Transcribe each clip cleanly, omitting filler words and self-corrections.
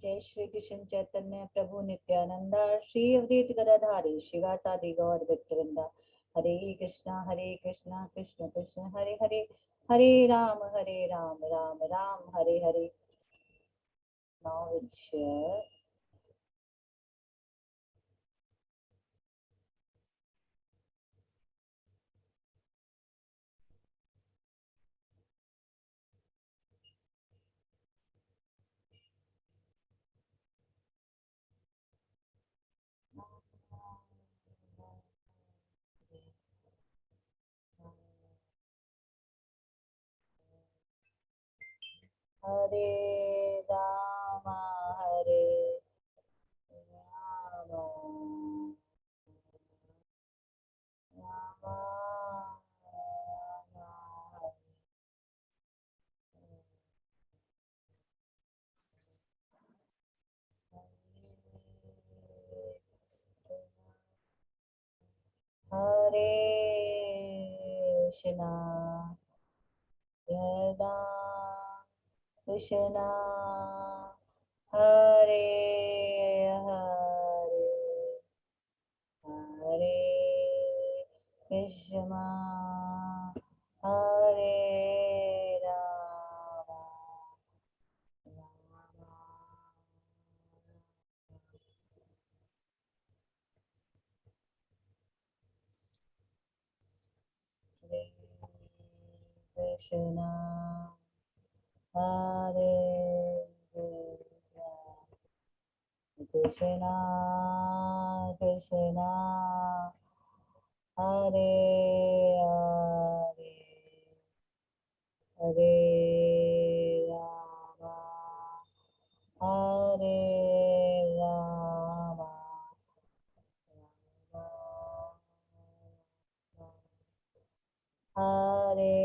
जय श्री कृष्ण चैतन्य प्रभु नित्यानंदा श्री अवधूत गदाधारी शिवासादि गौर भक्तवृंदा। हरे कृष्णा कृष्ण कृष्ण हरे हरे, हरे Ram Ram Ram Hare Hare. Now it's share. Hare Rama, Hare Rama, Rama Rama, Hare Krishna, Radha Krishna, Hare Hare, Hare Krishna, Hare Rama, Rama Krishna, Hare Krishna, Krishna, Hare Hare, Hare Rama, Hare Rama, Hare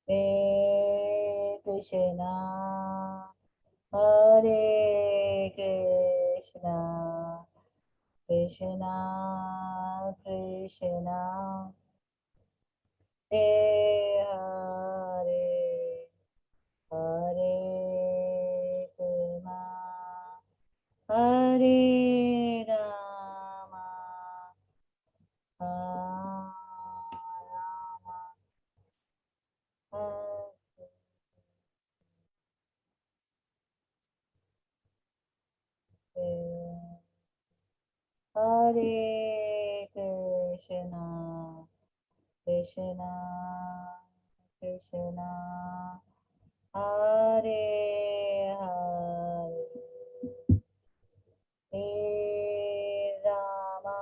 Hare Krishna, Hare Krishna, Krishna Krishna, Hare Hare, Krishna, Hare Rama, Rama Hare Hare Krishna, Krishna Krishna, Hare Hare, Hare Rama,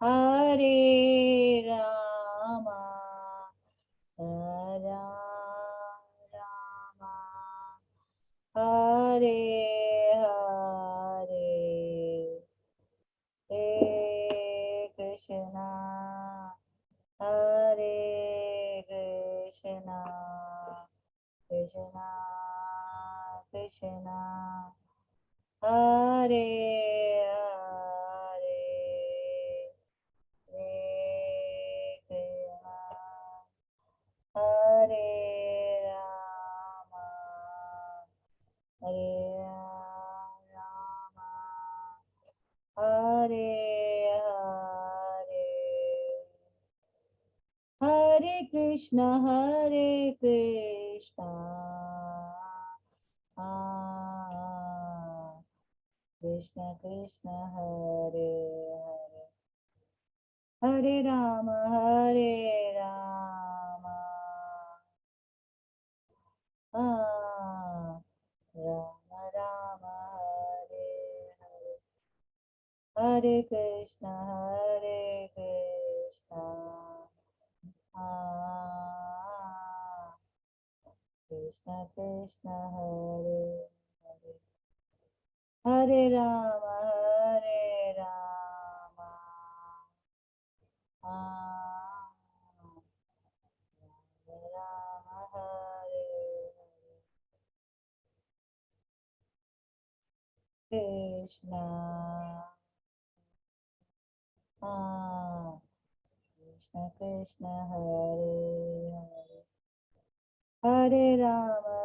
Hare Rama, Rama Rama, Hare Hare, Hare Krishna, Hare Krishna, Krishna Krishna, Hare Hare, Hare Krishna, Hare Rama, Hare Rama, Hare Hare, Hare Krishna, Krishna Krishna, Hare Hare, Hare Rama, Rama Rama, Hare Hare Krishna, Krishna Krishna, Hare Hare, Hare Rama, Rama Hare Krishna, Krishna Krishna, Hare Hare, Hare Rama,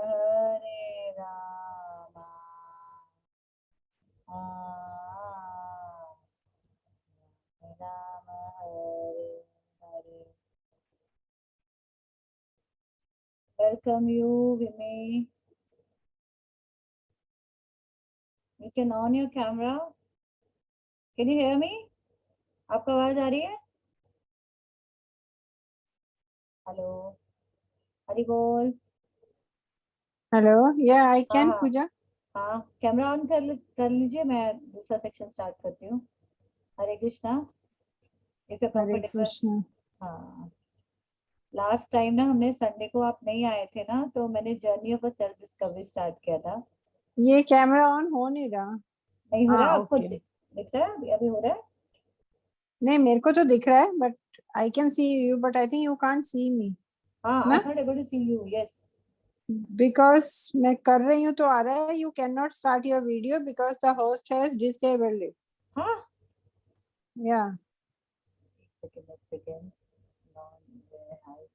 welcome you, Vime. You can on your camera. Can you hear me? आपको आवाज आ रही है? Hello, हरी बोल। Hello, या आई हाँ can हाँ पूजा। हाँ, camera on कर लीजिए, मैं दूसरा सेक्शन स्टार्ट करती हूँ। Hare Krishna, if you are comfortable. Krishna. हाँ, लास्ट टाइम ना हमने संडे को आप नहीं आए थे ना, तो मैंने journey of a self discovery start किया था। ये कैमरा ऑन हो नहीं रहा। नहीं हो हाँ, रहा आपको? ओके। दिख रहा है? अभी हो रहा है? नहीं, मेरे को तो दिख रहा है, but I can see you, but I think you can't see me हाँ, आई ना, not able to see you. Yes. Because मैं कर रही हूँ तो आ रहा है, you can not start your video because the host has disabled it. हाँ, yeah second second.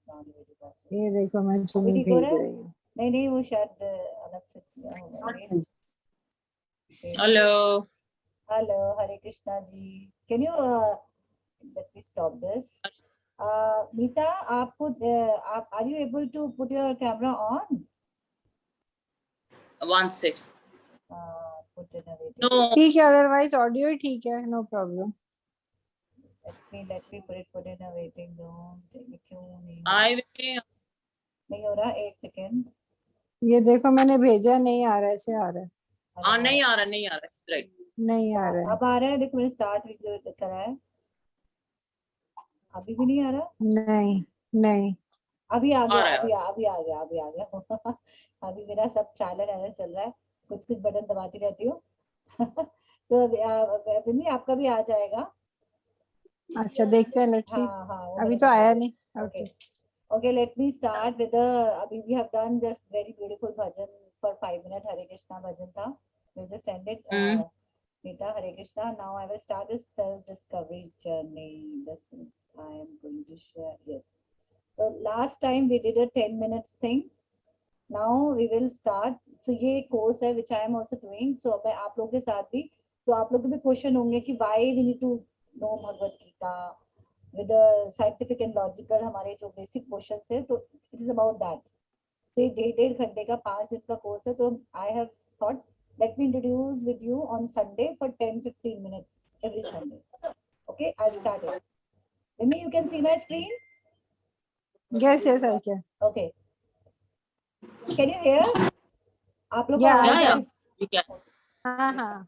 Non very. ये देखो, मैं अभी तुम्हें ठीक हो भेज रहा है? रही हूँ। नहीं नहीं, वो शायद अलग से किया होगा। Wait wait. Hello. Hello, Hare Krishna ji. Can you let me stop this. Mita, आपको आप are you able to put your camera on? One sec. Put in a waiting. No, ठीक है, अदरवाइज ऑडियो ही ठीक है, no problem. Let me put in a waiting room. क्यों नहीं हो रहा? I will. नहीं हो रहा, एक सेकेंड। ये देखो, मैंने भेजा, नहीं आ रहा है, ऐसे आ रहा है। हाँ नहीं आ रहा नहीं आ रहा राइट। नहीं आ रहा है। अब आ रहा है? देखो, मैंने स्टार्ट वीडियो करा है। अभी भी नहीं आ रहा? नहीं, नहीं। अभी आ आ गया, रहा है। अभी आ गया, अभी आ गया। अभी मेरा सब ट्रायल एरर चल रहा है, कुछ कुछ बटन दबाती रहती हूँ। सो विमी, आपका भी आ जाएगा। अच्छा, देखते हैं, लेट्स सी। हाँ हाँ, वो अभी मैंने तो बता आया नहीं। दिया। Okay okay. Okay, let me start with अभी we have done just very beautiful bhajan for 5 minute. Hare Krishna भजन था, we just ended. Hmm Nita, Hare Krishna. Now I will start this self-discovery journey. This is I am going to share. Yes. So last time we did a 10 minutes thing. Now we will start. So ये course है which I am also doing. So मैं आप लोगों के साथ भी, तो आप लोगों के भी क्वेश्चन होंगे कि why we need to know Bhagavad Gita with the scientific and logical, हमारे जो basic questions है, तो it is about that. तो ये 1.5 घंटे का 5 दिन का कोर्स है, तो I have thought let me introduce with you on Sunday for 10-15 minutes every Sunday. Okay, I'll start it. Amy, you can see my screen? Yes yes, I can. Okay. Can you hear? आप लोग को या आवाज आई yeah uh yeah can. रही? you can. हाँ हाँ।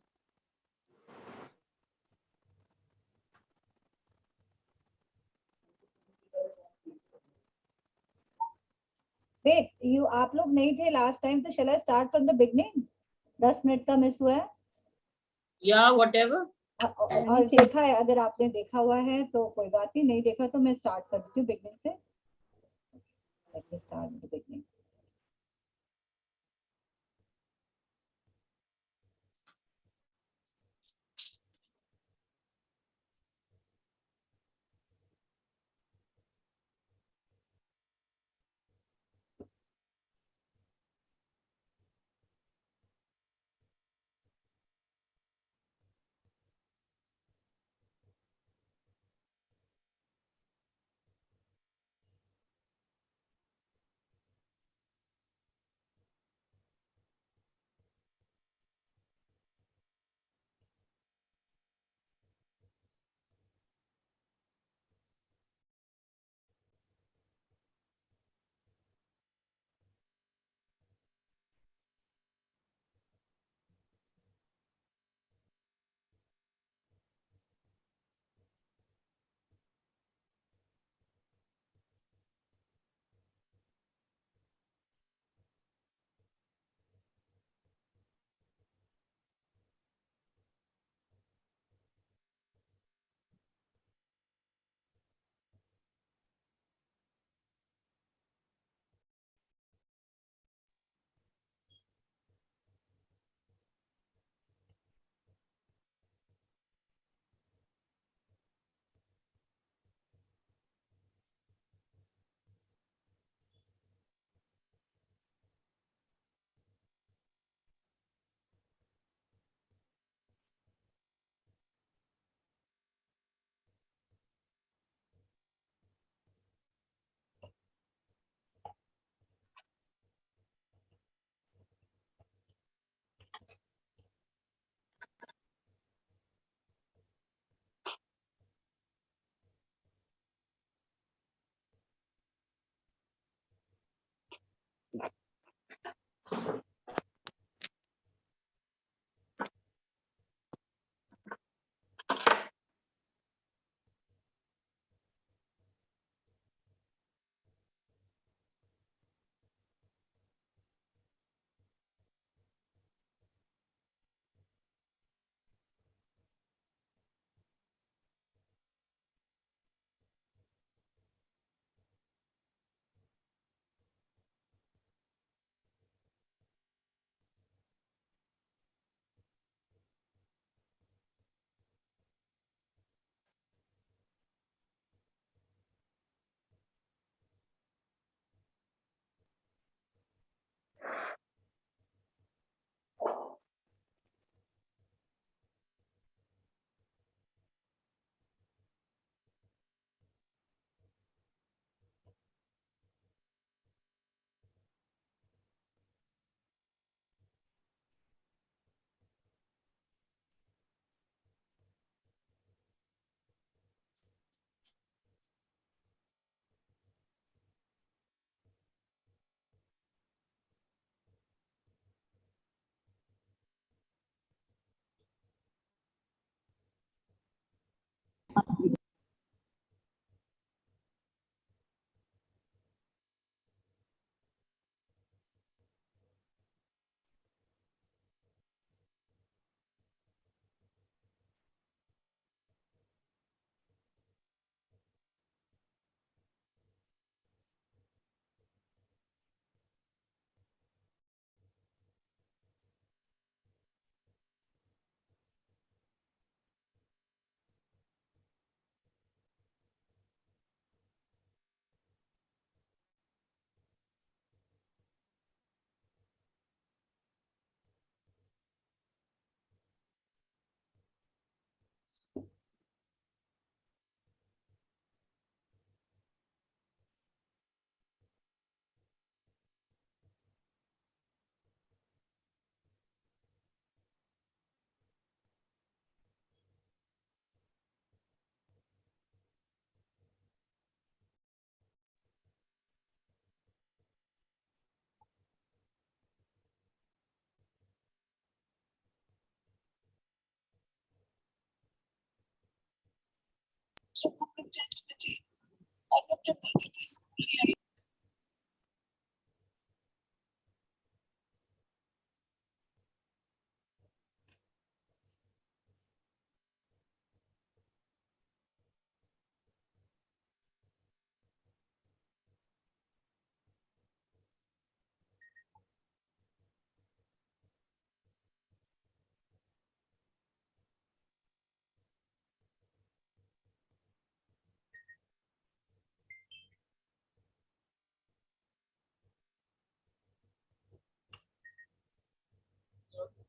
Wait, you आप लोग नहीं थे लास्ट टाइम, तो shall I start from the beginning? 10 minute का मिस हुआ है। Yeah whatever. और एनीथिंग। देखा है, अगर आपने देखा हुआ है तो कोई बात नहीं, नहीं देखा तो मैं स्टार्ट कर देती हूँ बिगनिंग से। Let me start with the beginning.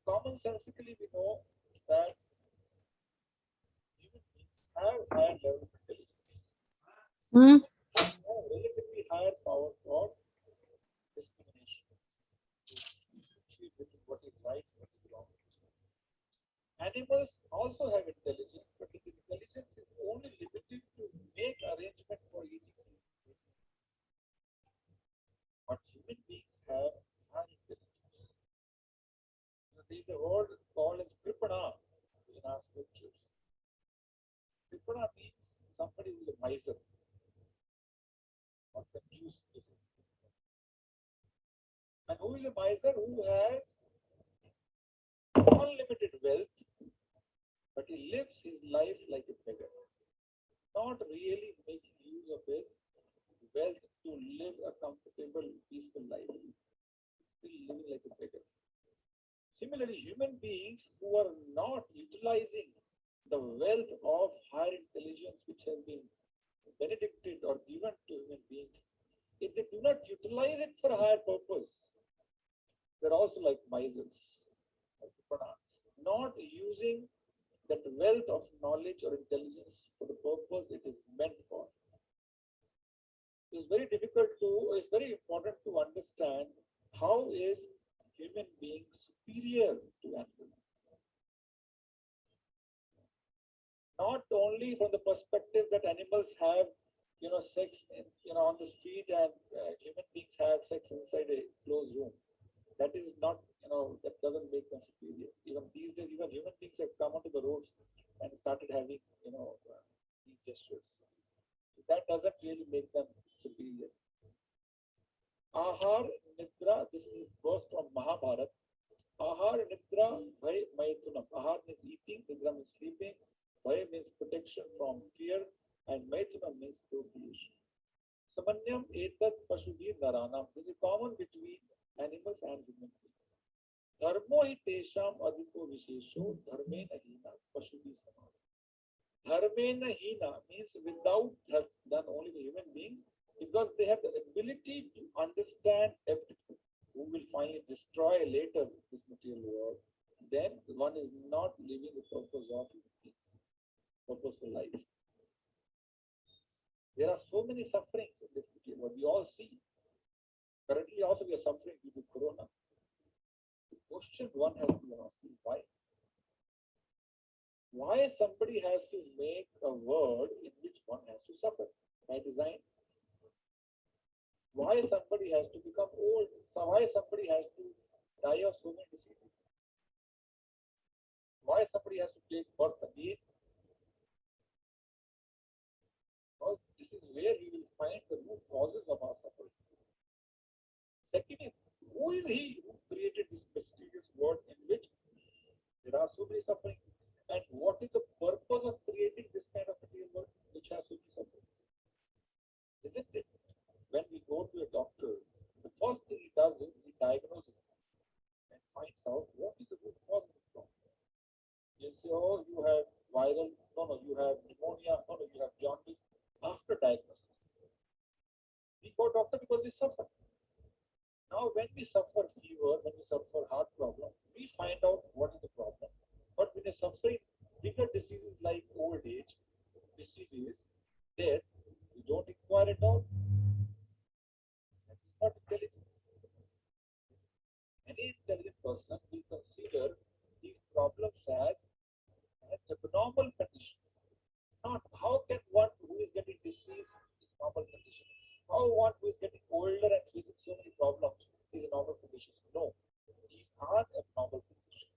Commonsensically, we know that human beings have higher level of intelligence, Hmm. have relatively higher power for discrimination, to differentiate between what is right and what is wrong. Animals also have intelligence, but the intelligence is only limited to make arrangement for eating things. But human beings have high intelligence. There is a word called as kripana in our scriptures. Kripana means somebody who is a miser or confused. And who is a miser? Who has unlimited wealth, but he lives his life like a beggar, not really making use of his wealth to live a comfortable, peaceful life. Still living like a beggar. Similarly, human beings who are not utilizing the wealth of higher intelligence which has been benedicted or given to human beings, if they do not utilize it for a higher purpose, they're also like misers, like not using that wealth of knowledge or intelligence for the purpose it is meant for. It's very difficult to, it's very important to understand how is human being superior to animals. Not only from the perspective that animals have, sex, on the street, and human beings have sex inside a closed room. That is not, that doesn't make them superior. Even these days, even human beings have come onto the roads and started having, these gestures. That doesn't really make them superior. Ahar Nidra, this is a verse from Mahabharata. Ahar Nidra Bhay Maitunam. Ahar means eating, Nidra means sleeping, Bhay means protection from fear, and Maitunam means procreation. Samanyam etat pashubi naranam. This is common between animals and human beings. Dharmo hi tesham adhiko vishesho dharmena hina pashubi samana. Dharmena hina means without than only the human beings, because they have the ability to understand everything. Who will finally destroy later this material world, then one is not living the purpose of purposeful life. There are so many sufferings in this material world. We all see. Currently also we are suffering due to corona. The question one has to ask is why? Why somebody has to make a world in which one has to suffer by design? Why somebody has to become old? So why somebody has to die of so many diseases? Why somebody has to take birth again? Because this is where we will find the root causes of our suffering. Second is, who is he who created this mysterious world in which there are so many sufferings? And what is the purpose of creating this kind of material world which has so many sufferings? Isn't it? When we go to a doctor, the first thing he does is he diagnoses and finds out what is the root cause of this problem. You say, oh, you have viral, no, you have pneumonia, no, you have jaundice. After diagnosis, we go doctor because we suffer. Now, when we suffer fever, when we suffer heart problem, we find out what is the problem. But when you're suffering bigger diseases like old age, diseases, death, we don't inquire at all. Not intelligence. Any intelligent person will consider these problems as abnormal conditions. Not how can one who is getting disease is normal condition. How one who is getting older and facing so many problems is a normal condition. No, these are abnormal conditions.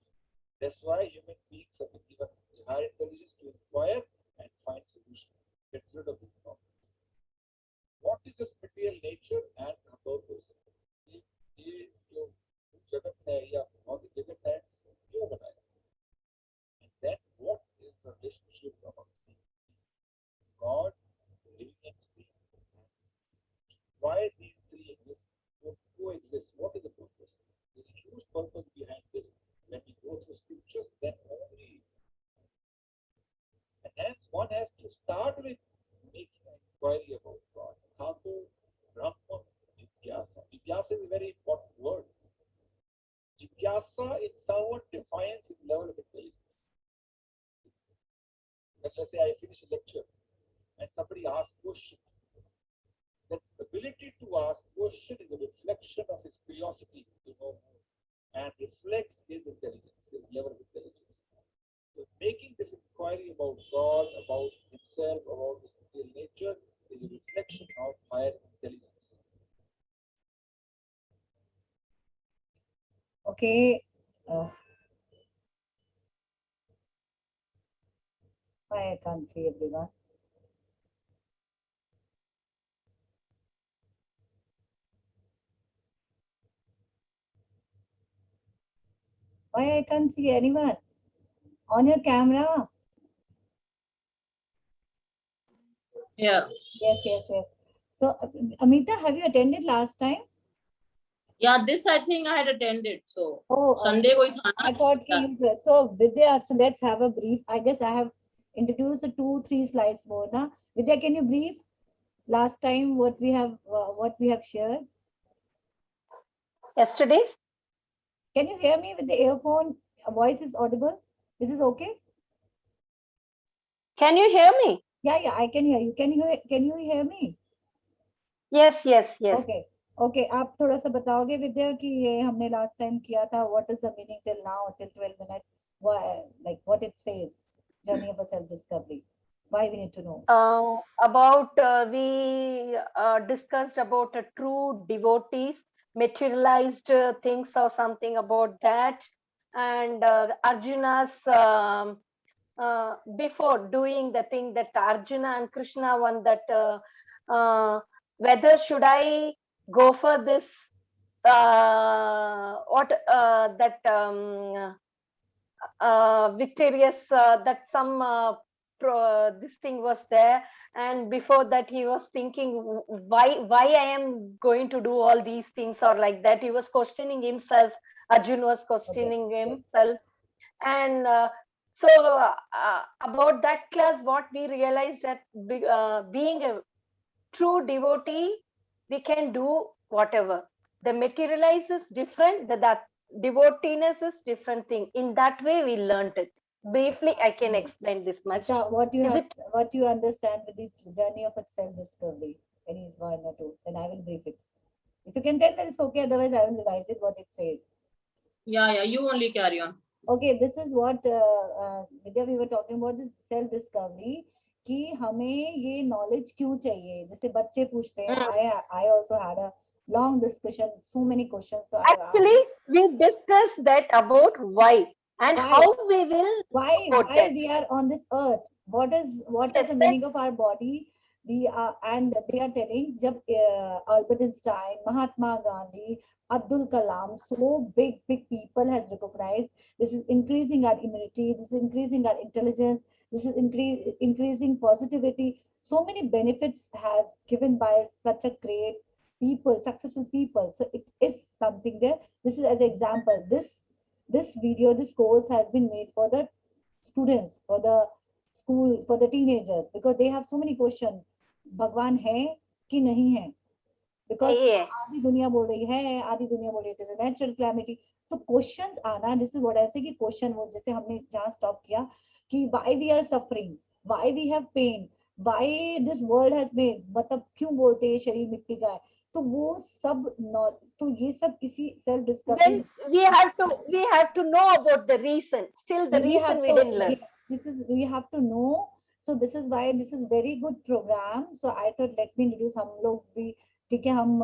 That's why human beings have been given higher intelligence to inquire and find solutions, get rid of these problems. What is this material nature and her purpose? ये जो जगत है या भौतिक जगत है क्यों बनाया? And then what is the relationship among God, living entity, why these three exist, coexist? What is the purpose? There's a huge purpose behind this. When we go through scriptures, then only, and hence one has to start with making an inquiry about God. Thato Brahma Jigyasa. Jigyasa is a very important word. Jigyasa in somewhat defines his level of intelligence. Let's say I finish a lecture and somebody asks questions. That ability to ask question is a reflection of his curiosity to know more, and reflects his intelligence, his level of intelligence. So making this inquiry about God, about himself, about his material nature is a reflection of higher intelligence. Okay. Why I can't see everyone? Why I can't see anyone? On your camera? Yeah. Yes. So, Amita, have you attended last time? Yeah, this I think I had attended. So Oh, Sunday ko hi tha na? I thought Yeah. so. Vidya, so let's have a brief. I guess I have introduced the 2-3 slides more. Na? Vidya, can you brief last time what we have shared? Yesterday's? Can you hear me with the earphone? Voice is audible. This is okay? Can you hear me? Yeah, I can hear you. Can you hear me? Yes. Okay. आप थोड़ा सा बताओगे विद्या कि ये हमने last time किया था. What is the meaning till now, till 12 minutes? Why, like what it says, journey of a self-discovery. Why we need to know? We discussed about true devotees materialized things or something about that. And Arjuna's before doing the thing that Arjuna and Krishna won that whether should I go for this what that victorious that some this thing was there, and before that he was thinking why I am going to do all these things or like that. He was questioning himself. Arjun was questioning himself. And so about that class, what we realized that being a true devotee, we can do whatever. The materialize is different, that devoteeness is different thing. In that way, we learned it. Briefly, I can explain this much. Isha, what you Is have, it- what you understand with this journey of self-discovery? Any one or two, then I will brief it. If you can tell, that it's okay. Otherwise, I will revise it what it says. Yeah, you only carry on. Okay, this is what Vidya, we were talking about this self discovery कि हमें ये knowledge क्यों चाहिए. जैसे बच्चे पूछते हैं. I also had a long discussion, so many questions. So Actually, we discussed that about why and Why? how we will why that. we are on this earth, what is Yes, the meaning of our body. We are, and they are telling जब Albert Einstein, Mahatma Gandhi, Abdul Kalam, so big people has recognized this is increasing our immunity, this is increasing our intelligence, this is increasing positivity. So many benefits has given by such a great people, successful people. So it is something there. This is as an example. This video, this course has been made for the students, for the school, for the teenagers, because they have so many questions. भगवान है कि नहीं है? Because Yeah. आधी दुनिया बोल रही है, आधी दुनिया बोल रही है natural calamity. So questions आना, this is what I say कि question वो जैसे हमने जहाँ stop किया कि why we are suffering, why we have pain, why this world has made, मतलब क्यों बोलते हैं शरीर मिट्टी का है. तो वो सब तो ये सब किसी self discovery. Then we have to know about the reason. Still, the reason we didn't learn. This is, we have to know. So this is why this is very good program. So I thought let me introduce. हम लोग भी ठीक है, हम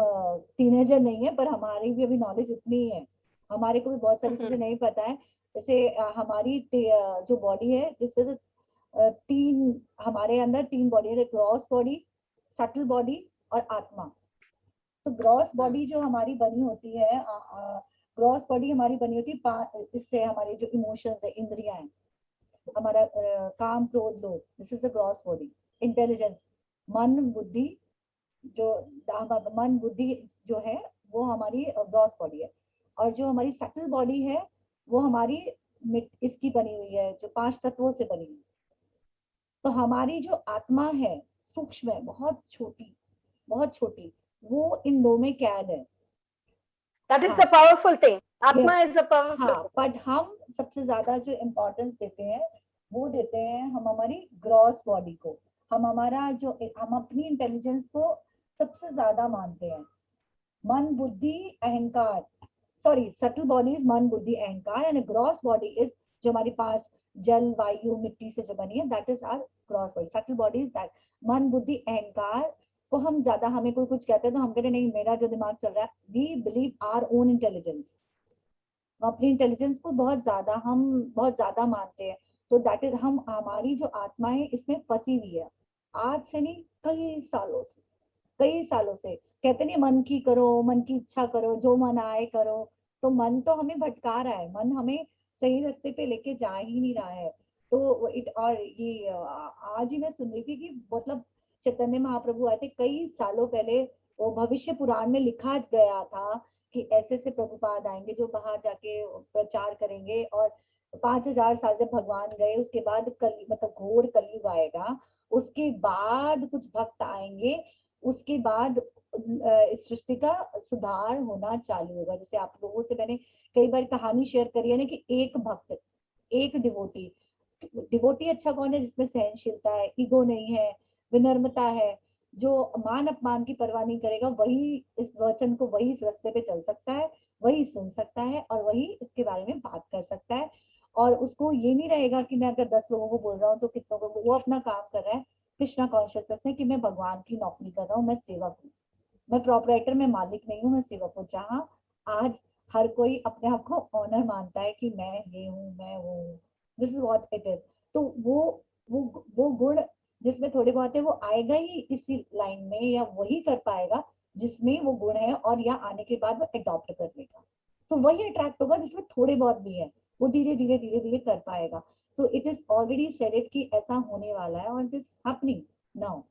teenager नहीं है, पर हमारी भी अभी नॉलेज उतनी ही है. हमारे को भी बहुत सारी चीजें नहीं पता है. जैसे हमारी जो बॉडी है, जैसे तीन, हमारे अंदर तीन बॉडी है, ग्रॉस बॉडी, सटल बॉडी और आत्मा. तो ग्रॉस बॉडी जो हमारी बनी होती है, ग्रॉस बॉडी हमारी बनी होती है इससे, हमारे जो इमोशंस है, इंद्रियां हैं, हमारा काम, क्रोध, लोभ, this is the gross body. Intelligence, मन बुद्धि, जो मन बुद्धि जो है वो हमारी ग्रॉस बॉडी है. और जो हमारी सटल बॉडी है वो हमारी इसकी बनी हुई है, जो 5 तत्वों से बनी हुई. तो हमारी जो आत्मा है सूक्ष्म है, बहुत छोटी, वो इन दो में कैद है. That is the powerful thing. Atma is a powerful. हाँ, बट हम सबसे ज्यादा जो इम्पोर्टेंस देते हैं वो देते हैं हम हमारी ग्रॉस बॉडी को. हम अपनी इंटेलिजेंस को सबसे ज्यादा मानते हैं. मन बुद्धि अहंकार, सॉरी, सटल बॉडी इज मन बुद्धि अहंकार, एंड ग्रॉस बॉडी इज जो हमारी 5 जल वायु मिट्टी से जो बनी है, that is our gross body. Subtle body is that. मन बुद्धि अहंकार को हम ज्यादा, हमें कोई कुछ कहते हैं तो हम कहते हैं नहीं, मेरा जो दिमाग चल रहा है. We believe our own intelligence. अपनी इंटेलिजेंस को बहुत ज्यादा मानते हैं. तो दैट इज, हम, हमारी जो आत्मा है इसमें फंसी हुई है. आज से नहीं, कई सालों से कहते नहीं मन की करो, मन की इच्छा करो, जो मन आए करो. तो मन तो हमें भटका रहा है, मन हमें सही रास्ते पे लेके जा ही नहीं रहा है. तो और ये आज ही मैं सुन रही थी कि मतलब चैतन्य महाप्रभु आए थे कई सालों पहले, वो भविष्य पुराण में लिखा गया था कि ऐसे से प्रभुपाद आएंगे जो बाहर जाके प्रचार करेंगे. और 5000 साल जब भगवान गए, उसके बाद मतलब घोर कलयुग आएगा, उसके बाद कुछ भक्त आएंगे, उसके बाद इस सृष्टि का सुधार होना चालू होगा. जैसे आप लोगों से मैंने कई बार कहानी शेयर करी है ना कि एक भक्त, एक डिवोटी अच्छा कौन है? जिसमें सहनशीलता है, ईगो नहीं है, विनम्रता है, जो मान अपमान की परवाह नहीं करेगा, वही इस वचन को, वही इस रास्ते पे चल सकता है, वही सुन सकता है और वही इसके बारे में बात कर सकता है. और उसको ये नहीं रहेगा कि मैं अगर 10 लोगों को बोल रहा हूँ तो कितनों को, वो अपना काम कर रहा है कृष्णा कॉन्शियसनेस में कि मैं भगवान की नौकरी कर रहा हूँ, मैं सेवक हूँ. मैं प्रोपराइटर, मैं मालिक नहीं हूँ, मैं सेवक हूँ। जहाँ आज हर कोई अपने आप को ऑनर मानता है कि मैं ये हूँ, मैं वो हूँ, this is what it is. तो वो गुण जिसमें थोड़े बहुत है वो आएगा ही इसी लाइन में, या वही कर पाएगा जिसमें वो गुण है, और यहाँ आने के बाद वो अडॉप्ट कर लेगा। तो वही अट्रैक्ट होगा जिसमें थोड़े बहुत भी है, वो धीरे धीरे धीरे धीरे कर पाएगा। So it is already said it कि ऐसा होने वाला है, और इट इज हैपनिंग नाउ।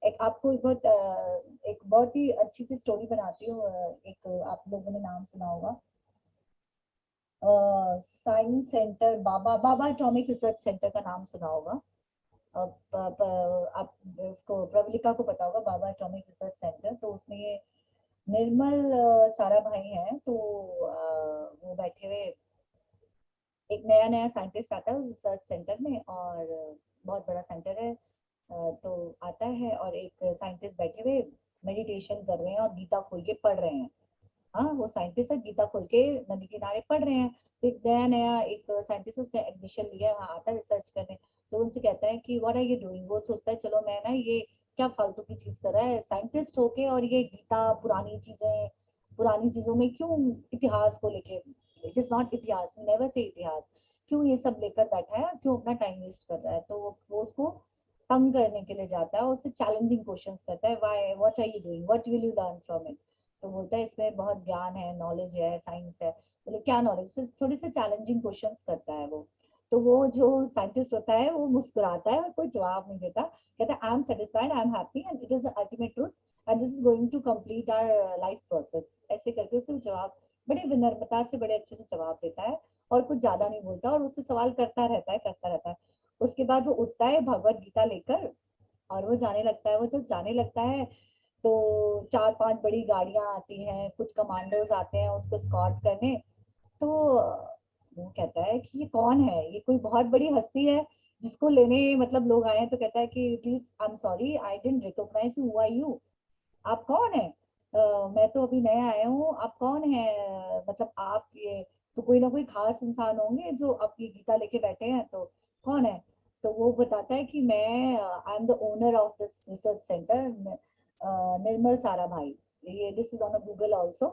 आपको एक बहुत ही अच्छी सी स्टोरी बनाती हूँ। एक आप लोगों ने नाम सुना होगा, साइंस सेंटर, बाबा एटॉमिक रिसर्च सेंटर का नाम सुना होगा। आप उसको प्रवलिका को पता होगा, बाबा एटॉमिक रिसर्च सेंटर। तो उसमें ये निर्मल सारा भाई हैं, तो वो बैठे हुए, एक नया नया साइंटिस्ट आता है उस रिसर्च सेंटर में, और बहुत बड़ा सेंटर है। तो आता है और एक साइंटिस्ट बैठे हुए मेडिटेशन कर रहे हैं और गीता खोल के पढ़ रहे हैं। हाँ, वो साइंटिस्ट है, गीता खोल के नदी किनारे पढ़ रहे हैं। तो एक नया नया एक साइंटिस्ट उसने एडमिशन लिया है, वहाँ आता है रिसर्च करने। तो उनसे कहता है कि व्हाट आर यू डूइंग। वो सोचता है चलो मैं ना, ये क्या फालतू की चीज कर रहा है साइंटिस्ट होके, और ये गीता पुरानी चीजों में क्यों, इतिहास को लेके, इट इज नॉट इतिहास, नेवर से इतिहास, क्यों ये सब लेकर बैठा है, क्यों अपना टाइम वेस्ट कर रहा है। तो वो उसको तंग करने के लिए जाता है और उससे चैलेंजिंग क्वेश्चंस करता है, why, what are you doing, what will you learn from it. तो बोलता है इसमें बहुत ज्ञान है, नॉलेज है, साइंस है। बोले क्या नॉलेज, थोड़े से चैलेंजिंग क्वेश्चंस करता है वो। तो वो जो साइंटिस्ट होता है वो मुस्कुराता है और कोई जवाब नहीं देता, कहता है I am satisfied, I am happy, and it is the ultimate truth, and this is going to complete our life process. ऐसे करके उसे जवाब बड़े विनम्रता से, बड़े अच्छे से जवाब देता है, और कुछ ज्यादा नहीं बोलता, और उससे सवाल करता रहता है। उसके बाद वो उठता है भगवत गीता लेकर, और वो जाने लगता है। वो जब जाने लगता है तो 4-5 बड़ी गाड़ियां आती हैं, कुछ कमांडोज आते हैं उसको स्कॉट करने। तो वो कहता है कि ये कौन है, ये कोई बहुत बड़ी हस्ती है जिसको लेने मतलब लोग आए हैं। तो कहता है कि please I am sorry, I didn't recognise you, who are you, आप कौन है। मैं तो अभी नया आया हूँ, आप कौन है, मतलब आप ये तो कोई ना कोई खास इंसान होंगे जो आप ये गीता लेके बैठे हैं, तो कौन है। तो वो बताता है कि मैं I am the owner of this research centre, Nirmal Sarabhai. ये this is on Google also.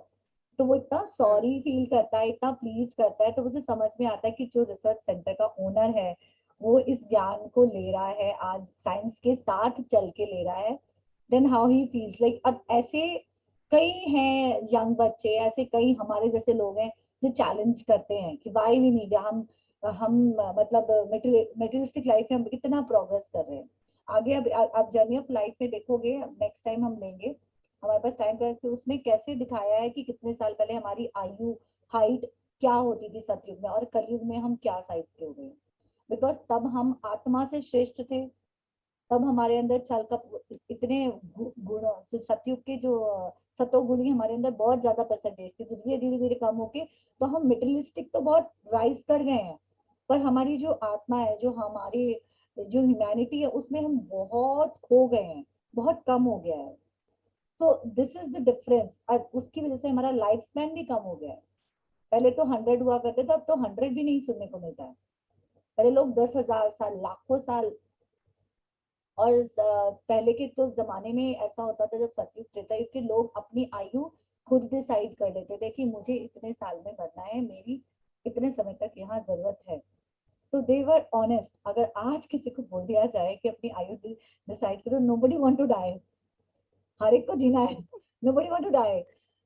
तो वो इतना सॉरी फील करता है, इतना प्लीज करता है, तो मुझे समझ में आता है कि जो रिसर्च सेंटर का ओनर है वो इस ज्ञान को ले रहा है, आज साइंस के साथ चल के ले रहा है, then how he feels like. अब ऐसे कई हैं यंग बच्चे, ऐसे कई हमारे जैसे लोग हैं जो चैलेंज करते हैं कि वाई वी नीड, हम मतलब मेटेरियलिस्टिक लाइफ में हम कितना प्रोग्रेस कर रहे हैं आगे। अब आप जर्नी ऑफ लाइफ में देखोगे, नेक्स्ट टाइम हम लेंगे, हमारे पास टाइम का, तो उसमें कैसे दिखाया है कि कितने साल पहले हमारी आयु, हाइट क्या होती थी सतयुग में, और कलयुग में हम क्या साइज के हो गए। बिकॉज तब हम आत्मा से श्रेष्ठ थे, तब हमारे अंदर छल कप इतने गुण, सतयुग के जो सतोगुणी हमारे अंदर बहुत ज्यादा परसेंटेज थी, तो धीरे धीरे धीरे कम होके तो हम मेटेरियलिस्टिक तो बहुत राइज कर गए हैं, पर हमारी जो आत्मा है, जो हमारी जो ह्यूमैनिटी है, उसमें हम बहुत खो गए हैं, बहुत कम हो गया है। So this is the difference, और उसकी वजह से हमारा लाइफ स्पैन भी कम हो गया है। पहले तो 100 हुआ करते थे, अब तो 100 भी नहीं सुनने को मिलता है। पहले लोग 10,000 साल, लाखों साल। और पहले के तो जमाने में ऐसा होता था, जब सतयुग त्रेता युग के लोग अपनी आयु खुद डिसाइड कर लेते थे कि मुझे इतने साल में मरना है, मेरी इतने समय तक यहाँ जरूरत है। तो दे वर ऑनेस्ट। अगर आज किसी को बोल दिया जाए कि अपनी आयु डिसाइड करो, नोबडी वांट टू डाई, हर एक को जीना है, नोबडी वांट टू डाई।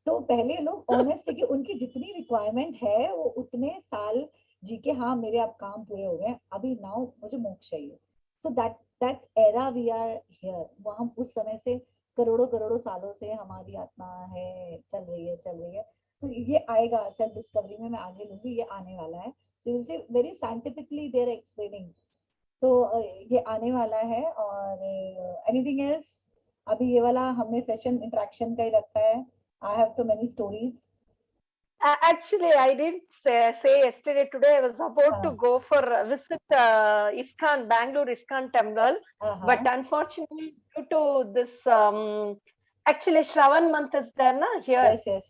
तो पहले लोग ऑनेस्ट थे कि उनकी जितनी रिक्वायरमेंट है वो उतने साल जी के, हाँ मेरे अब काम पूरे हो गए, अभी नाउ मुझे मोक्ष चाहिए। तो that era we are here, वो हम उस समय से करोड़ों करोड़ों सालों से हमारी आत्मा है, चल रही है, चल रही है। तो ये आएगा सेल्फ डिस्कवरी में, मैं आगे लूंगी, ये आने वाला है। so वेरी साइंटिफिकली देर एक्सप्लेनिंग। तो ये आने वाला है। और एनीथिंग एल्स, अभी ये वाला हमने सेशन इंटरेक्शन का ही रखा है। आई हैव तो many stories. Actually, I didn't say yesterday. Today, I was about to go for a visit ISKCON, Bangalore ISKCON temple. But unfortunately, due to this, actually, Shravan month is there, na, here. Yes.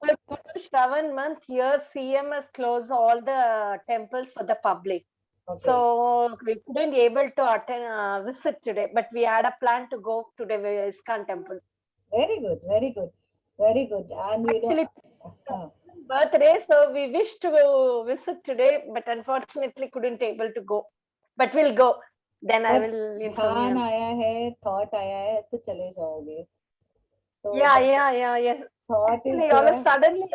But due to Shravan month here, CM has closed all the temples for the public. Okay. So we couldn't able to attend visit today. But we had a plan to go today to ISKCON temple. Very good, very good, very good. And you know, Actually, uh, birthday, so we wish to visit today, but unfortunately couldn't able to go. But we'll go. Then I but will inform ध्यान you. आया है, thought आया है, तो चले जाओगे. So Yeah, the yes. thought is Actually, all of there. suddenly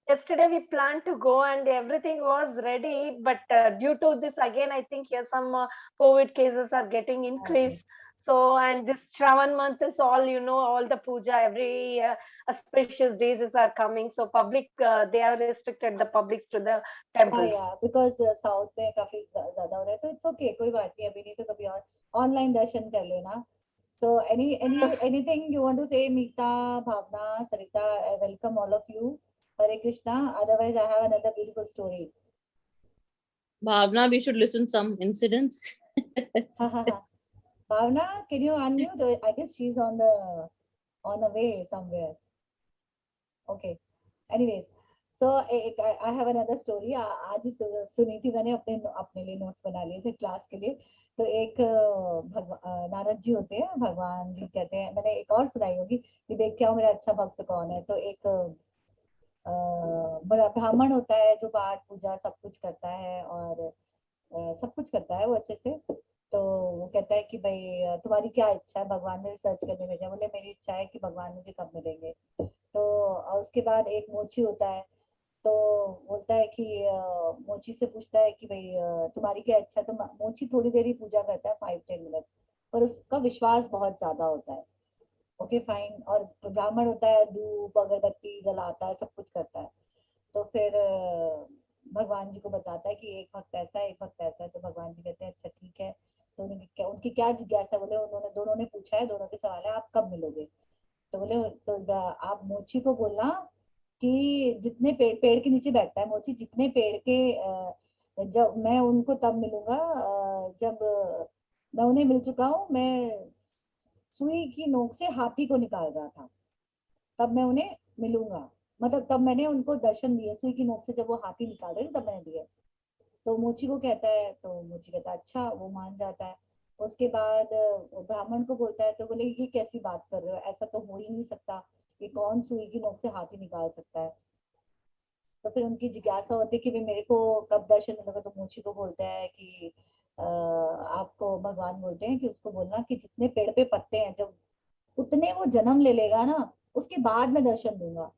yesterday we planned to go and everything was ready, but due to this again, I think here some COVID cases are getting increased. So, and this Shravan month is all, all the puja, every auspicious days are coming. So public, they are restricted the publics to the temples. Yeah, because south में काफी ज्यादा हो रहा है, तो it's okay, कोई बात नहीं, अभी नहीं तो कभी और ऑनलाइन दर्शन कर लेना. So anything you want to say, Meeta, Bhavna, Sarita? I welcome all of you. Hare Krishna. Otherwise, I have another beautiful story. Bhavna, we should listen some incidents. Bhavna, can you unmute? I guess she's on the way somewhere. Okay. Anyways, so I have another story. आज ही सुनी थी मैंने, अपने लिए notes बना लिए थे class के लिए. तो एक नारद जी होते हैं, भगवान जी कहते हैं, मैंने एक और सुनाई होगी कि देख क्या मेरा अच्छा भक्त कौन है. तो एक बड़ा ब्राह्मण होता है जो पाठ पूजा सब कुछ करता है, और सब कुछ करता है वो अच्छे से. तो वो कहता है कि भाई तुम्हारी क्या इच्छा है, भगवान ने रिसर्च करने भेजा. बोले मेरी इच्छा है कि भगवान मुझे कब मिलेंगे. तो और उसके बाद एक मोची होता है, तो बोलता है कि मोची से पूछता है कि भाई तुम्हारी क्या इच्छा. तो मोची थोड़ी देर ही पूजा करता है, 5-10 मिनट, पर उसका विश्वास बहुत ज्यादा होता है. Okay fine. और ब्राह्मण होता है, धूप अगरबत्ती जलाता है, सब कुछ करता है. तो फिर भगवान जी को बताता है कि एक भक्त ऐसा है, एक भक्त ऐसा है. तो भगवान जी कहते हैं अच्छा ठीक है. तो उनकी क्या जिज्ञासा. बोले दोनों ने पूछा है, दोनों के सवाल है, आप कब मिलोगे. तो बोले तो आप मोची को बोलना कि जितने पेड़ के नीचे बैठता है मोची, जितने पेड़ के जब मैं उनको तब मिलूंगा जब मैं उन्हें मिल चुका हूँ. मैं सुई की नोक से हाथी को निकाल रहा था, तब मैं उन्हें मिलूंगा. मतलब तब मैंने उनको दर्शन दिए, सुई की नोक से जब वो हाथी निकाल रहे थे तब मैंने दिए. तो मोची को कहता है, तो मोची कहता है अच्छा, वो मान जाता है. उसके बाद वो ब्राह्मण को बोलता है. तो बोले ये कैसी बात कर रहे हो, ऐसा तो हो ही नहीं सकता, ये कौन सुई की नोक से हाथी निकाल सकता है. तो फिर उनकी जिज्ञासा होती है कि भाई मेरे को कब दर्शन मिलेगा. तो मोची को बोलता है कि आपको भगवान बोलते हैं कि उसको बोलना कि जितने पेड़ पे पत्ते हैं, जब उतने वो जन्म ले लेगा ना, उसके बाद मैं दर्शन दूंगा.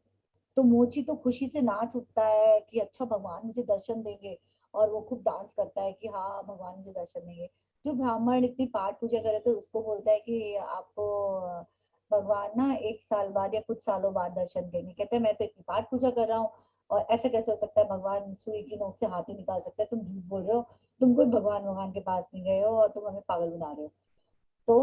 तो मोची तो खुशी से नाच उठता है कि अच्छा भगवान मुझे दर्शन देंगे, और वो खूब डांस करता है कि हाँ भगवान मुझे दर्शन देंगे. जो ब्राह्मण इतनी पाठ पूजा करे तो उसको बोलता है कि आपको भगवान ना 1 साल बाद या कुछ सालों बाद दर्शन देंगे. कहते हैं मैं तो इतनी पाठ पूजा कर रहा हूँ, और ऐसे कैसे हो सकता है, भगवान सुई की नोक से हाथी निकाल सकता है. तुम झूठ बोल रहे हो, तुम कोई भगवान के पास नहीं गए हो, और तुम हमें पागल बना रहे हो. तो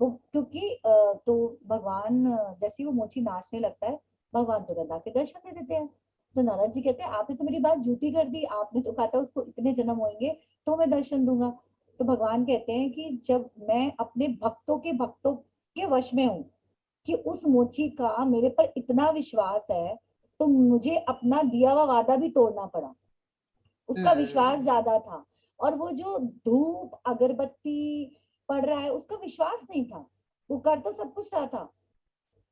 वो क्योंकि तो भगवान जैसे ही वो मोची नाचने लगता है, भगवान तुरंत आके दर्शन दे देते हैं. तो नारद जी कहते हैं आपने तो मेरी बात झूठी कर दी, आपने तो कहा था उसको इतने जन्म होंगे तो मैं दर्शन दूंगा. तो भगवान कहते हैं कि जब मैं अपने भक्तों के वश में हूँ, कि उस मोची का मेरे पर इतना विश्वास है, तो मुझे अपना दिया हुआ वादा भी तोड़ना पड़ा. उसका विश्वास ज्यादा था. और वो जो धूप अगरबत्ती पड़ रहा है, उसका विश्वास नहीं था, वो कर तो सब कुछ रहा था.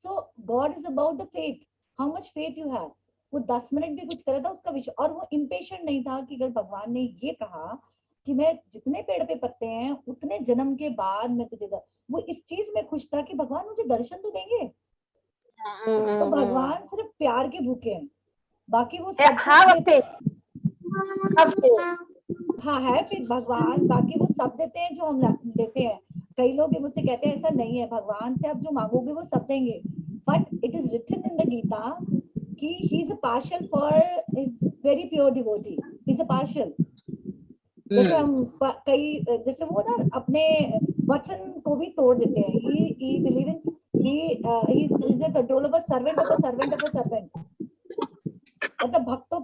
So God is about the faith, how much faith you have. वो 10 मिनट भी कुछ कर रहा था, उसका विश्वास. और वो इम्पेशेंट नहीं था कि अगर भगवान ने ये कहा कि मैं जितने पेड़ पे पत्ते हैं उतने जन्म के बाद मैं तुझे वो इस चीज में खुश था कि भगवान मुझे दर्शन तो देंगे. तो भगवान सिर्फ प्यार के भूखे हैं, बाकी वो सब हाँ है फिर भगवान, बाकी वो सब देते हैं जो हम लेते हैं. कई लोग मुझसे कहते हैं ऐसा नहीं है, भगवान से आप जो मांगोगे वो सब देंगे. But it is written in the Gita कि he is a partial for is very pure devotee. He is a partial. जैसे हम जैसे वो ना अपने वचन को भी तोड़ देते हैं. ही believe in he is the control of a servant of a servant of a servant. मतलब भक्तों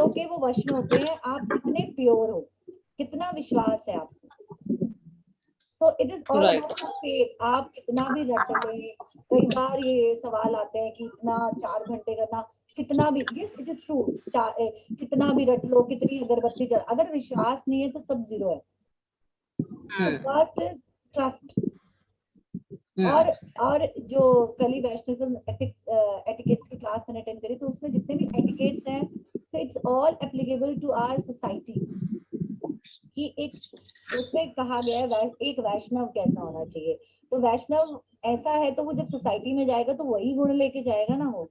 के वो वश में होते हैं. आप कितने प्योर हो, कितना विश्वास है आपको. So it is all about faith. आप कितना भी रट ले. कई बार ये सवाल आते हैं कि इतना 4 घंटे करना, कितना भी, यस इट इज ट्रू, कितना भी रट लो, कितनी अगरबत्ती जला, अगर विश्वास नहीं है तो सब जीरो है. First is trust. और जो कली वैष्णविज्म एटिकेट्स की क्लास मैंने अटेंड करी, तो उसमें जितने भी एटिकेट्स हैं, so it's all applicable to our society. कि एक उसमें कहा गया है एक वैष्णव कैसा होना चाहिए। तो वैष्णव ऐसा है तो वो जब सोसाइटी में जाएगा तो वही गुण लेके जाएगा ना, वो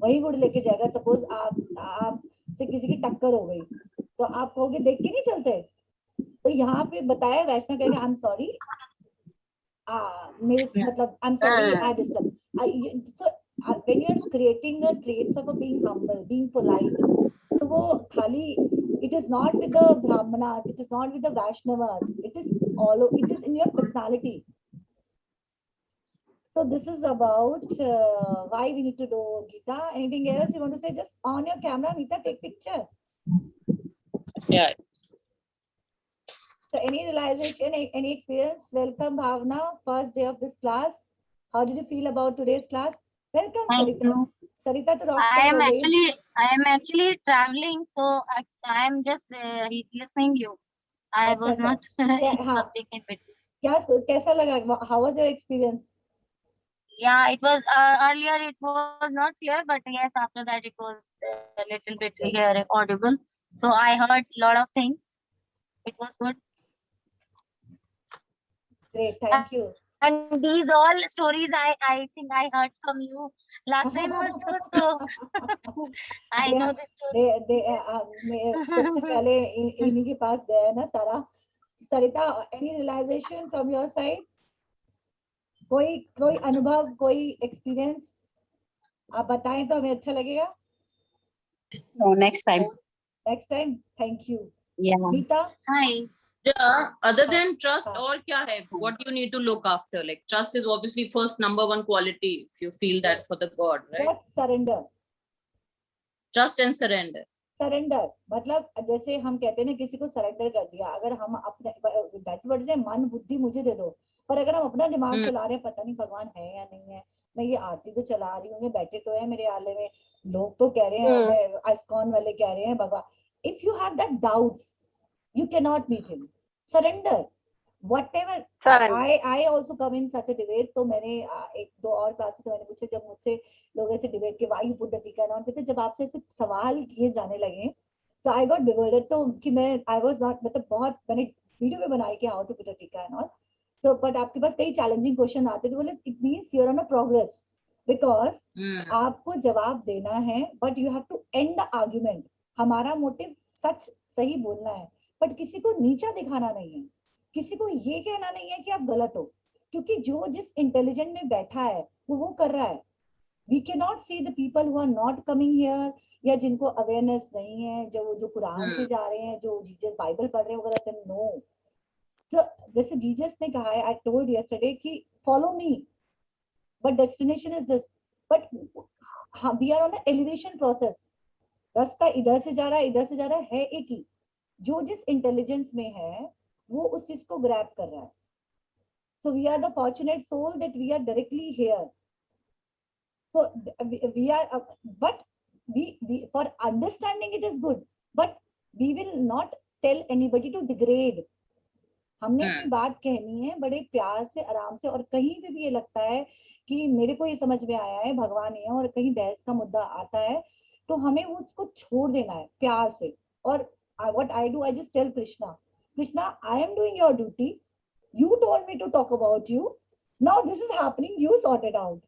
वही गुण लेके जाएगा। सपोज आप से किसी की टक्कर हो गई तो आप कहोगे देख के नहीं चलते। तो यहाँ पे बताया वैष्णव कहेगा आई एम सॉरी, मेरे मतलब आई am sorry I disturb. So when you're creating the traits of being humble, being polite, तो वो खाली it is not with the brahmanas, it is not with the Vaishnavas, it is in your personality. So this is about why we need to do Gita. Anything else you want to say? Just on your camera, Nita, take picture. Yeah. So any realization, any experience? Welcome Bhavna, first day of this class. How did you feel about today's class? Welcome Thank Sarita. you. Sarita to rock I star am हो गई। actually traveling, so I am just listening you. I अच्छा, was अच्छा। not हाँ, interrupting in between. कैसा लगा? How was your experience? Yeah, it was earlier. It was not clear, but yes, after that it was a little bit here audible. So I heard lot of things. It was good. Great, thank you. And these all stories I think I heard from you last time also. So I know the story. सबसे पहले इन्हीं के पास गया है ना सारा। सरिता, any realization from your side? कोई अनुभव, कोई एक्सपीरियंस आप बताएं तो हमें अच्छा लगेगा। No, next time. Next time, thank you. Yeah. Nita, Hi. Yeah, other than trust, हाँ. और क्या है? What do you need to look after? Like trust is obviously first number one quality if you feel that for the God, right? just surrender. Trust and surrender. Surrender मतलब जैसे हम कहते हैं ना, किसी को सरेंडर कर दिया। अगर हम अपने दैट वर्ड से मन बुद्धि मुझे दे दो, पर अगर हम अपना दिमाग चला रहे हैं, पता नहीं भगवान है या नहीं है, मैं ये आरती तो चला रही हूँ, ये बैठे तो है मेरे आले में, लोग तो कह रहे हैं, आइस्कॉन वाले कह रहे हैं भगवान। If you have that doubts, you cannot meet him. Surrender. Whatever. I also come in such a debate. तो मैंने एक दो और क्लासेस मैंने पूछे, जब मुझसे लोग ऐसे डिबेट के why you put the टीका on, कहते जब आपसे ऐसे सवाल किए जाने लगे, so I got bewildered। तो कि मैं I was not, मतलब बहुत मैंने वीडियो में बनाई कि how to put a टीका and all. So but आपके पास कई चैलेंजिंग क्वेश्चन आते थे, बोले it means you're on a progress because आपको जवाब देना है, but you have to end the argument। हमारा मोटिव सच सही बोलना है, बट किसी को नीचा दिखाना नहीं है, किसी को ये कहना नहीं है कि आप गलत हो, क्योंकि जो जिस इंटेलिजेंट में बैठा है वो कर रहा है। We can not see the people who are not coming here, या जिनको अवेयरनेस नहीं है, जो कुरान से जा रहे हैं, जो जीसस बाइबल पढ़ रहे हैं, वो गलत है। नो, जैसे जीसस ने कहा है, आई टोल्ड यस्टरडे कि follow me but destination is this, but we are on the elevation process. रास्ता इधर से जा रहा है, इधर से जा रहा है एक ही। जो जिस इंटेलिजेंस में है वो उस चीज को ग्रैब कर रहा है। So we are the fortunate soul that we are directly here. So we are, but we for understanding it is good, but we will not tell anybody to degrade. हमने अपनी बात कहनी है बड़े प्यार से, आराम से, और कहीं पे भी ये लगता है कि मेरे को ये समझ में आया है भगवान है, और कहीं बहस का मुद्दा आता है, तो हमें उसको छोड़ देना है प्यार से। और what I do, I just tell Krishna, I am doing your duty. You told me to talk about you. Now this is happening. You sort it out.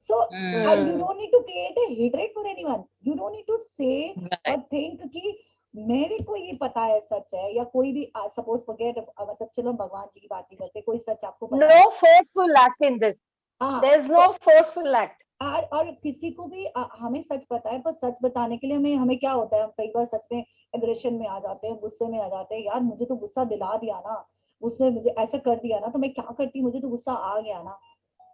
So you don't need to create a hatred for anyone. You don't need to say or think कि मेरे को ये पता है सच है, या कोई भी suppose forget, मतलब चलो भगवान जी की बात नहीं करते, कोई सच आपको पता है। No forceful act in this. There is no forceful act. और किसी को भी हमें सच पता है, पर सच बताने के लिए हमें क्या होता है, हम कई बार सच में एग्रेशन में आ जाते हैं, गुस्से में आ जाते हैं। यार मुझे तो गुस्सा दिला दिया ना, उसने मुझे ऐसा कर दिया ना, तो मैं क्या करती, मुझे तो गुस्सा आ गया ना।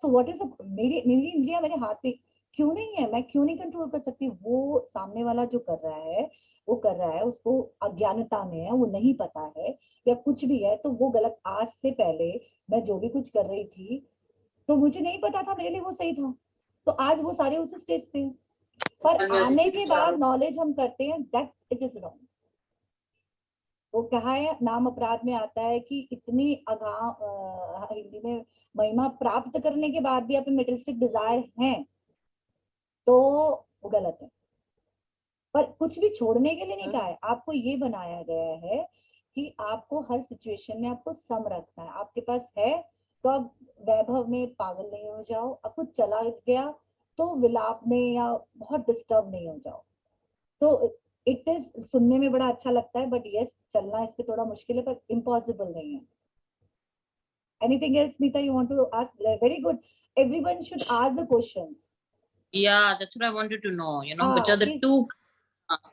सो व्हाट इज मेरी इंद्रियां मेरे हाथ पे क्यों नहीं है, मैं क्यों नहीं कंट्रोल कर सकती? वो सामने वाला जो कर रहा है वो कर रहा है, उसको अज्ञानता में है, वो नहीं पता है या कुछ भी है, तो वो गलत। आज से पहले मैं जो भी कुछ कर रही थी तो मुझे नहीं पता था मेरे लिए वो सही था, तो आज वो सारे उस स्टेज पे, पर आने के बाद नॉलेज हम करते हैं दैट इट इज रॉन्ग। वो कहा है, नाम अपराध में आता है कि इतनी हिंदी में महिमा प्राप्त करने के बाद भी आप मेटेरियलिस्टिक डिजायर हैं तो वो गलत है। पर कुछ भी छोड़ने के लिए नहीं कहा है, आपको ये बनाया गया है कि आपको हर सिचुएशन में आपको सम रखना है। आपके पास है तो आप वैभव में पागल नहीं हो जाओ, अब कुछ चला गया तो विलाप में या बहुत डिस्टर्ब नहीं हो जाओ। तो इट इज, सुनने में बड़ा अच्छा लगता है, बट यस, चलना इस पे थोड़ा मुश्किल है, पर इम्पॉसिबल नहीं है। Anything else Meeta you want to ask? Very good, everyone should ask the questions. Yeah, that's what I wanted to know, you know, which are the two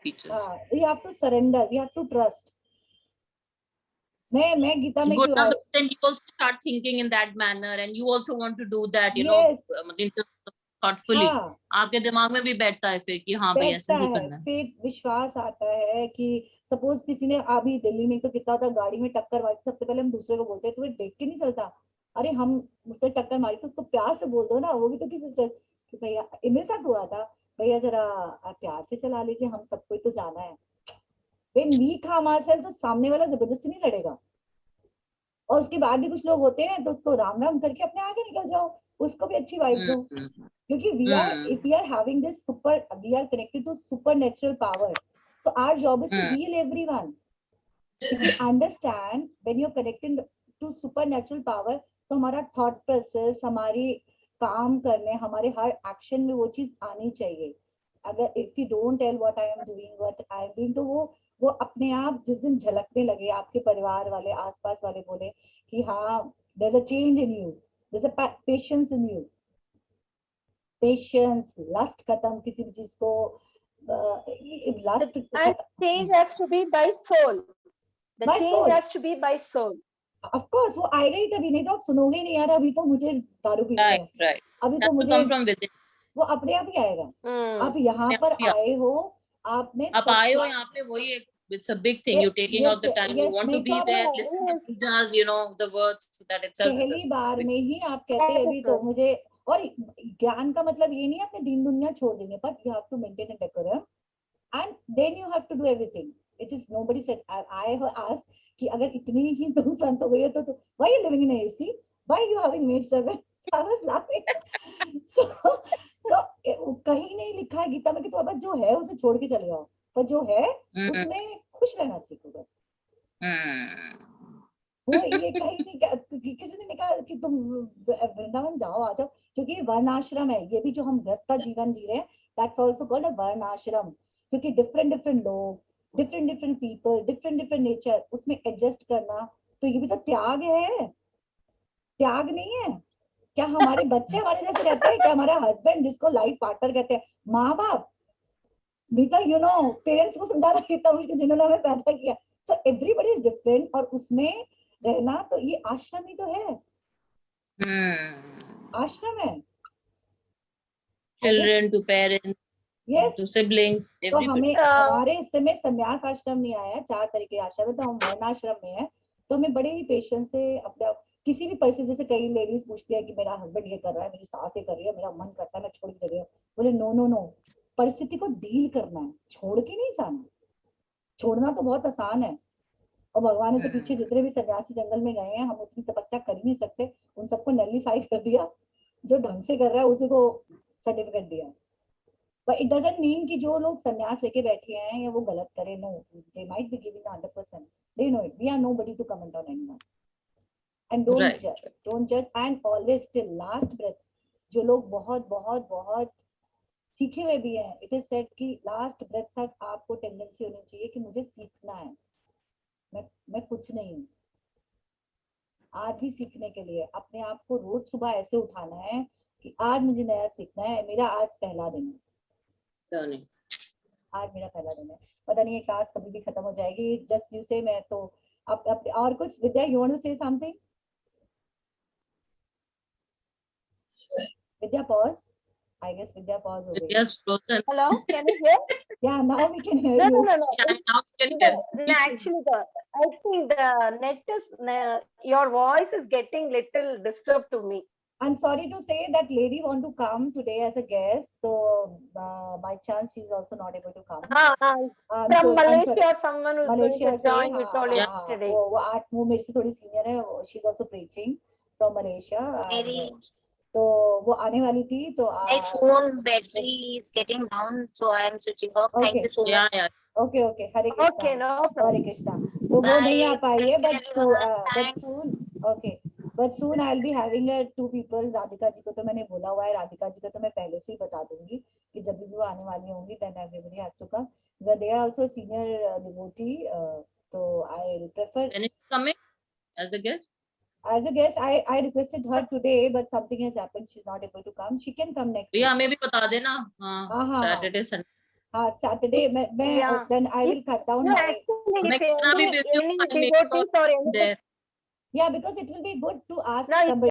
features. You have to surrender, you have to trust. मैं गीता में Good. क्यों Now I? then you also start thinking in that manner, and you also want to do that, you Yes. know, thoughtfully. हाँ, आपके दिमाग में भी बैठता है फिर कि हाँ भाई ऐसे बैठता ही है, करना है। फिर विश्वास आता है कि सपोज किसी ने, अभी दिल्ली में तो कितना था, गाड़ी में टक्कर मारी, सबसे पहले हम दूसरे को बोलते हैं तुम्हें देख के नहीं चलता, अरे हम उससे टक्कर मारी तो उसको प्यार से बोल दो ना, वो भी तो किसी से कि भैया, मेरे साथ हुआ था, भैया जरा आप प्यार से चला लीजिए, हम सबको तो जाना है। व्हेन वी काम आवरसेल्फ तो सामने वाला जबरदस्ती नहीं लड़ेगा। और उसके बाद भी कुछ लोग होते हैं तो उसको राम राम करके अपने आगे निकल जाओ, उसको भी अच्छी वाइब दो, क्योंकि we are, if we are having this we are connected to supernatural power, so our job is to heal everyone. If you understand, when you're connected to supernatural power, तो हमारा thought process, हमारी काम करने, हमारे हर action में वो चीज आनी चाहिए। अगर if you don't tell what I am doing, तो वो अपने आप जिस दिन झलकने लगे, आपके परिवार वाले, आसपास वाले बोले कि हाँ, there's a change in you, there's a patience in you. Patience, lust खत्म किसी भी चीज को, lust, And change has to be by soul. The By change soul. has to be by soul. Of course वो आएगा ही तभी, नहीं तो आप सुनोगे ही नहीं, यार अभी तो मुझे दारू पीनी है, Right. अभी तो That will मुझे, come from within. वो अपने आप ही आएगा। आप यहाँ पर अपने आप आए हो, आपने आप आए हो यहाँ पे, वही एक, it's a big thing. You're taking out the time. You want to be there, listen to pujas, you know, the words, that itself. पहली बार में ही आप कहते हैं अभी तो मुझे, और ज्ञान का मतलब ये नहीं है आपने दीन दुनिया छोड़ देंगे, but you have to maintain a decorum and then you have to do everything. It is nobody said, I have asked कि अगर इतनी ही तुम संत हो गई हो तो why you living in AC, why you having maid servant, I was laughing. So कहीं नहीं लिखा है गीता में कि तुम अब जो है उसे छोड़ के चले जाओ, पर जो है उसमें खुश रहना सीखो बस। वो ये कहीं नहीं, किसी ने नहीं कहा कि तुम वृंदावन जाओ, आ जाओ, क्योंकि ये वर्णाश्रम है, ये भी जो हम व्रत का जीवन जी रहे हैं, दैट्स आल्सो कॉल्ड अ वर्णाश्रम, क्योंकि डिफरेंट डिफरेंट लोग, different different people, different different nature, उसमें एडजस्ट करना, तो ये भी तो त्याग है, त्याग नहीं है क्या? हमारे बच्चे हमारे जैसे रहते हैं क्या? हमारा हस्बैंड जिसको लाइफ पार्टनर कहते हैं, माँ बाप भी तो यू नो, पेरेंट्स को समझाना कितना मुश्किल, जिन्होंने हमें पैदा किया, सो एवरीबॉडी इज डिफरेंट, और उसमें रहना, तो ये आश्रम ही तो है, आश्रम है। Children to parents, Yes. to siblings, तो everybody. हमें, हमारे इस समय संन्यास आश्रम नहीं आया, 4 तरीके आश्रम है, तो हम वर्णाश्रम में है, तो हमें बड़े ही पेशेंस से अपने किसी भी परिस्थिति, जैसे कई लेडीज पूछती है कि मेरा हस्बैंड ये कर रहा है, मेरी सास ये कर रही है, मेरा मन करता है मैं छोड़ के चली जाऊं, बोले नो नो नो, परिस्थिति को डील करना है, छोड़ के नहीं जाना। छोड़ना तो बहुत आसान है, और भगवान ने तो पीछे जितने भी सन्यासी जंगल में गए हैं, हम उतनी तपस्या कर ही नहीं सकते, उन सबको नलिफाई कर दिया, जो ढंग से कर रहा है उसी को सर्टिफिकेट दिया। But it doesn't mean कि जो लोग सन्यास लेके बैठे हैं या वो गलत करें, no, they might be giving 100%, they know it, we are nobody to comment on anyone, and don't judge, and always till last breath, जो लोग बहुत बहुत बहुत सीखे हुए भी हैं, it is said कि लास्ट ब्रेथ तक आपको टेंडेंसी होनी चाहिए कि मुझे सीखना है, मैं कुछ नहीं हूँ, आज भी सीखने के लिए अपने आप को रोज सुबह ऐसे उठाना है कि आज मुझे नया सीखना है, मेरा आज पहला दिन है, आज मेरा पहला दिन है। पता नहीं ये क्लास कभी भी खत्म हो जाएगी, जस्ट यू से, मैं तो अब और कुछ, Vidya you want to say something? Vidya, pause. I guess Vidya pause over. Vidya's frozen. Hello, can you hear? Yeah, now we can hear No, you. no, no, no. Yeah, now we can hear. No, actually, I think the net is, your voice is getting little disturbed to me. I'm sorry to say that lady want to come today as a guest, so by chance she's also not able to come. From I'm Malaysia, sorry. someone who's Malaysia going to से join, you हाँ, told हाँ, yesterday. वो art वो मेरे से थोड़ी senior है, she's also preaching from Malaysia. मेरी तो वो आने वाली थी, तो my phone battery is getting down, so I am switching off. Thank Okay. you so Yeah, much. yeah. okay, okay, Hare Krishna. Okay, no Hare problem. Krishna. तो वो नहीं आ Bye. पाई है, Thank you, everyone. Thanks. but soon I'll be having a 2 people. Radhika ji को तो मैंने बोला हुआ है, राधिका जी को तो मैं पहले से ही बता दूंगी कि जब भी वो आने वाली होंगी, then everybody has to come. But they are also senior devotee, so I prefer When is she coming as a guest? as a guest. I requested her today, but something has happened. She's not able to come. She can come next भैया week. हमें भी बता देना. हाँ, हाँ, हाँ, Saturday, Sunday. हाँ, Saturday. मैं Yeah. then I will cut down No, my. actually, मैं if कितना भी busy हूँ, any I make sure devotees or anything, there. Yeah, because it will be good to ask no, if somebody.